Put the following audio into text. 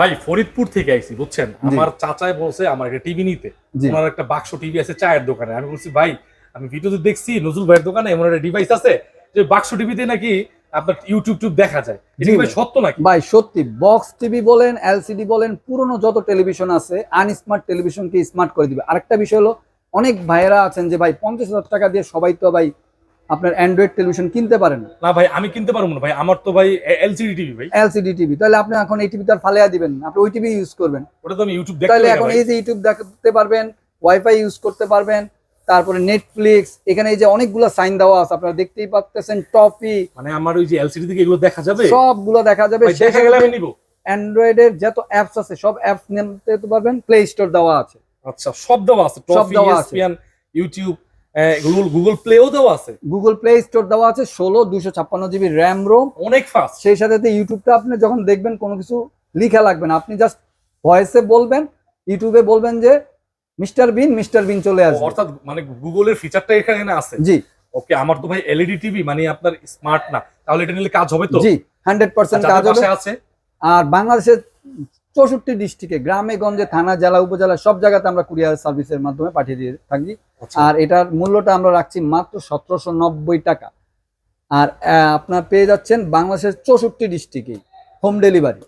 ভাই ফরিদপুর থেকে আইছি বুঝছেন, আমার চাচাই বলছে আমার একটা টিভি নিতে। ওনার একটা বাক্স টিভি আছে চায়ের দোকানে। আমি বলছি ভাই আমি ভিডিওতে দেখছি নজরুল ভাইয়ের দোকানে এমন একটা ডিভাইস আছে যে বাক্স টিভিতে নাকি আপনার ইউটিউব দেখা যায়। এটা ভাই সত্য নাকি? ভাই সত্যি, বক্স টিভি বলেন এলসিডি বলেন পুরনো যত টেলিভিশন আছে আনস্মার্ট টেলিভিশনকে স্মার্ট করে দিবে। আরেকটা বিষয় হলো অনেক ভাইয়েরা আছেন যে ভাই 50,000 টাকা দিয়ে সবাই তো ভাই আপনার অ্যান্ড্রয়েড টেলিভিশন কিনতে পারেন না। না ভাই আমি কিনতে পারবো না ভাই, আমার তো ভাই এলসিডি টিভি ভাই। এলসিডি টিভি তাহলে আপনি এখন এই টিভি তো আর ফালাইয়া দিবেন না, আপনি ওই টিভি ইউজ করবেন। ওটা তো আমি ইউটিউব দেখতে তাহলে পারি এখন না এই যে ইউটিউব দেখতে পারবেন, ওয়াইফাই ইউজ করতে পারবেন, তারপরে নেটফ্লিক্স, এখানে এই যে অনেকগুলো সাইন দেওয়া আছে আপনারা দেখতেই পাচ্ছেন, টপি, মানে আমার ওই যে এলসিডি থেকে এগুলো দেখা যাবে, সবগুলো দেখা যাবে। ভাই দেখা গেলে আমি নিব। অ্যান্ড্রয়েডের যত অ্যাপস আছে সব অ্যাপস নিতে পারবেন, প্লে স্টোর দেওয়া আছে। আচ্ছা সব দেওয়া আছে, টপি, এসপিএন, ইউটিউব, গুগল প্লেও দেওয়া আছে। গুগল প্লে স্টোর দেওয়া আছে, 16 256 জিবি র্যাম রোম, অনেক ফাস্ট। সেই সাথে ইউটিউবটা আপনি যখন দেখবেন কোনো কিছু লিখা লাগবে না, আপনি জাস্ট ভয়েসে বলবেন, ইউটিউবে বলবেন যে মিস্টার বিন চলে আসবে। অর্থাৎ মানে গুগলের ফিচারটা এখানে আছে। জি ওকে, আমার তো ভাই এলইডি টিভি মানে আপনার স্মার্ট না, তাহলে এটা নিলে কাজ হবে তো? জি 100% কাজ হবে। আছে। আর বাংলাদেশের 64 ডিস্ট্রিক্টে, গ্রামে গঞ্জে, থানা, জেলা, উপজেলা সব জায়গাতে আমরা কুরিয়ার সার্ভিসের মাধ্যমে পাঠিয়ে দিয়ে থাকি। আর এটার মূল্যটা আমরা রাখছি মাত্র 1790 টাকা। আর আপনার পেয়ে যাচ্ছেন বাংলাদেশের 64 ডিস্ট্রিক্টে হোম ডেলিভারি।